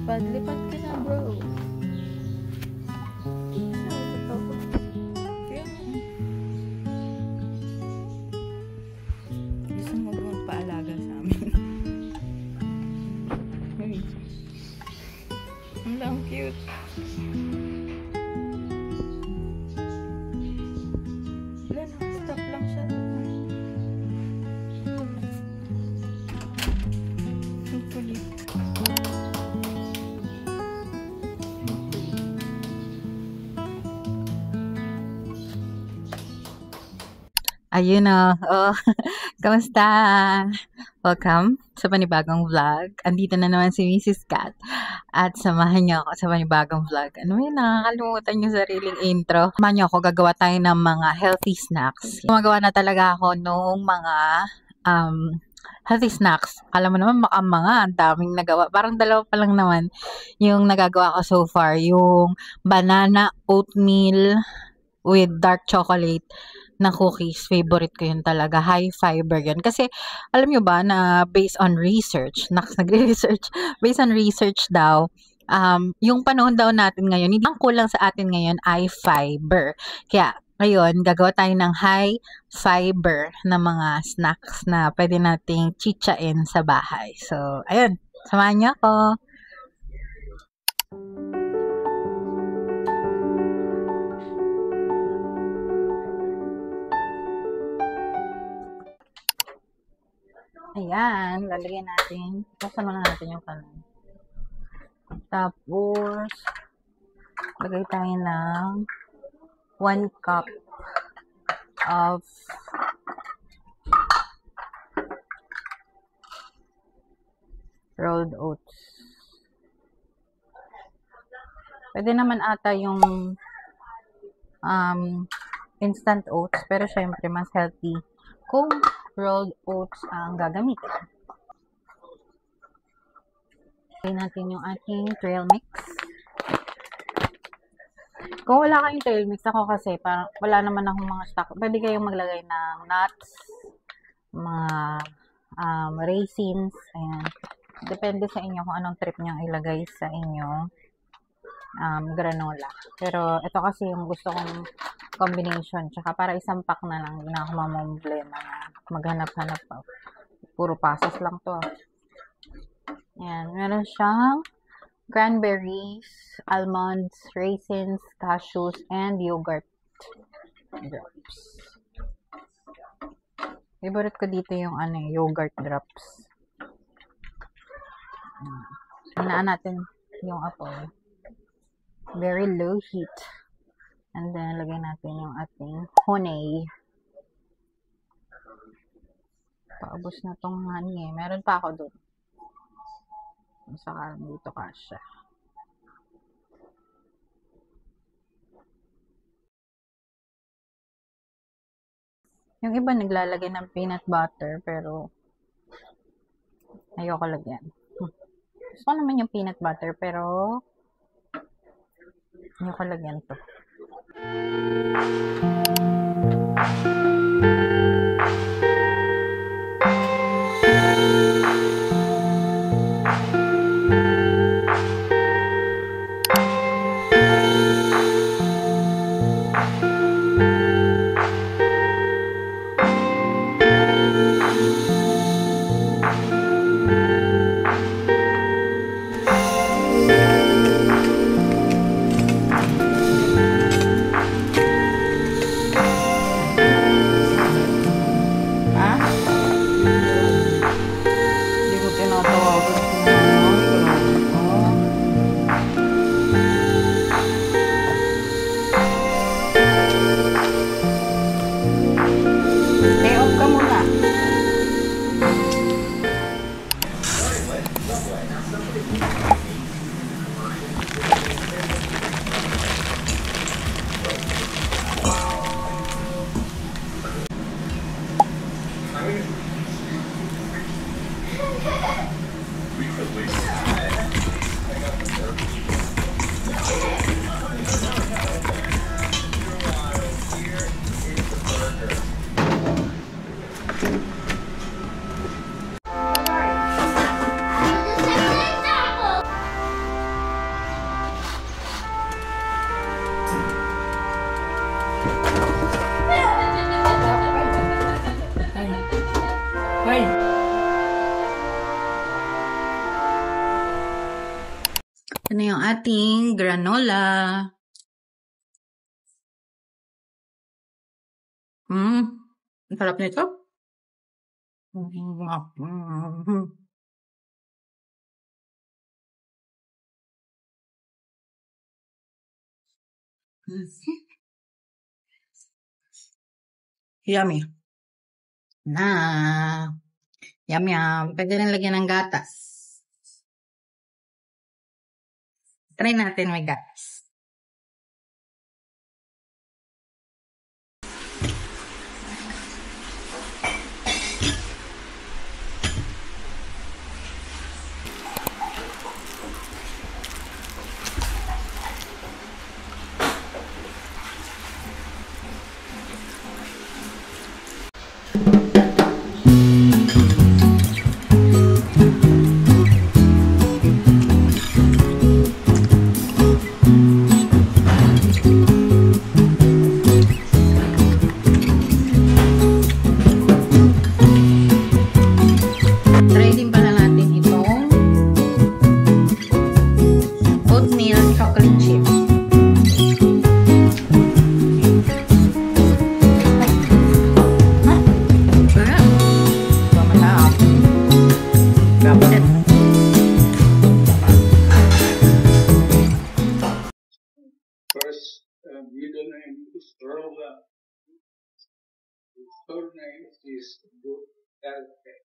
Lipad ka na, bro. Gusto mo magpaalaga sa amin. Ang lang cute. Wala na, stop lang siya. Ang kulit. Ayun na. Oh, kamusta? Welcome sa panibagong vlog. Andito na naman si Mrs. Kat. At samahan niyo ako sa panibagong vlog. Ano yun, nakakalimutan yung sariling intro. Samahan niyo ako, gagawa tayo ng mga healthy snacks. Gumagawa na talaga ako nung mga healthy snacks. Alam mo naman, ang daming nagawa. Parang dalawa pa lang naman yung nagagawa ko so far. Yung banana oatmeal with dark chocolate na cookies. Favorite ko yun talaga. High fiber yun. Kasi, alam nyo ba na based on research, nagre-research, based on research daw, yung panahon daw natin ngayon, hindi ang kulang sa atin ngayon ay fiber. Kaya, ngayon, gagawa tayo ng high fiber na mga snacks na pwede nating chichain sa bahay. So, ayun. Samahan niyo ako. Ayan, lalagyan natin. Buksan muna natin yung kalan. Tapos, lagay tayo ng 1 cup of rolled oats. Pwede naman ata yung instant oats, pero syempre mas healthy kung rolled oats ang gagamitin. Lagyan natin yung ating trail mix. Kung wala kayong trail mix, ako kasi parang wala naman akong mga stock. Pwede kayong maglagay ng nuts, mga raisins, ayan. Depende sa inyo kung anong trip nyo ilagay sa inyong granola. Pero ito kasi yung gusto kong combination. Tsaka para isang pack na lang, hindi na ako mamumblema na maghanap-hanap pa. Puro pasas lang to. Ayan. Meron siyang cranberries, almonds, raisins, cashews, and yogurt drops. Favorite ko dito yung yogurt drops. Hinaan natin yung apoy. Very low heat. And then, lagyan natin yung ating honey. Paubos na tong honey eh. Meron pa ako doon. Saka dito kasya. Yung iba naglalagay ng peanut butter, pero ayoko lagyan. Gusto ko naman yung peanut butter, pero ayoko lagyan to. granola. Ang sarap nito. Yummy. Yum yum. Pwede rin lagyan ng gatas. Try natin may gatas. Try din pala natin itong oatmeal chocolate chip. First middle name is Rola. His third name is Duterte.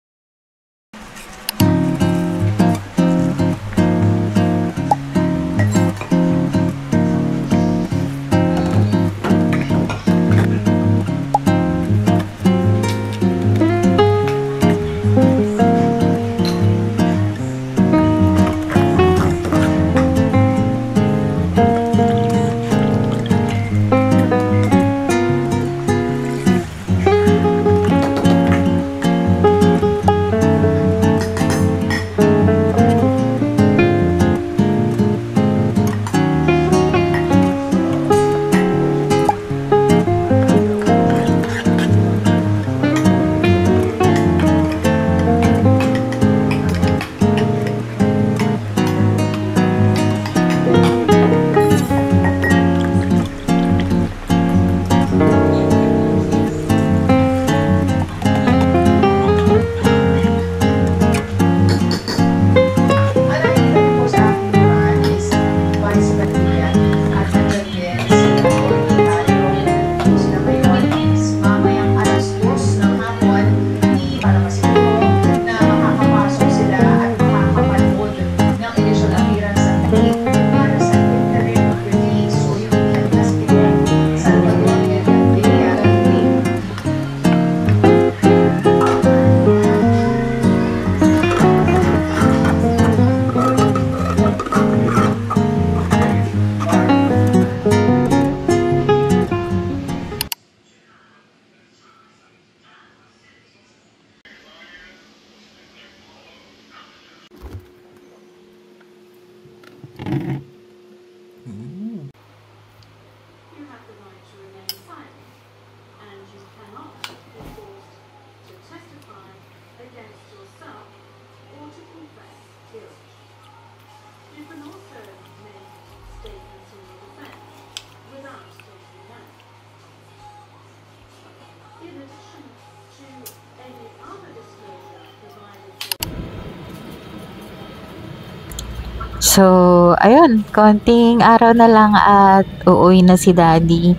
So, ayun, konting araw na lang at uuwi na si Daddy.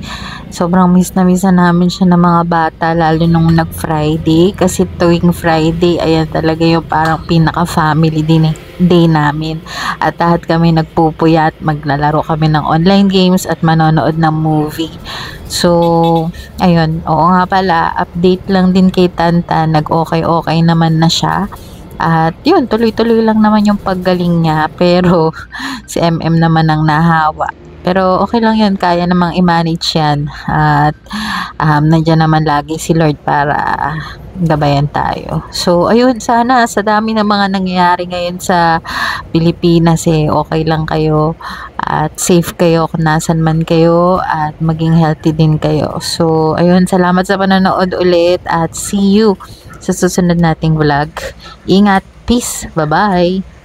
Sobrang miss na namin siya ng mga bata, lalo nung nag-Friday. Kasi tuwing Friday, ayan talaga yung parang pinaka-family day namin. At lahat kami nagpupuyat, maglalaro kami ng online games at manonood ng movie. So, ayun, oo nga pala, update lang din kay Tanta, nag-okay naman na siya. At yun, tuloy-tuloy lang naman yung paggaling niya. Pero si MM naman ang nahawa. Pero okay lang yun, kaya namang i-manage yan. At nandyan naman lagi si Lord para gabayan tayo. So ayun, sana sa dami ng mga nangyayari ngayon sa Pilipinas okay lang kayo at safe kayo kung nasan man kayo at maging healthy din kayo. So ayun, salamat sa panonood ulit at see you sa susunod nating vlog. Ingat, peace, bye-bye!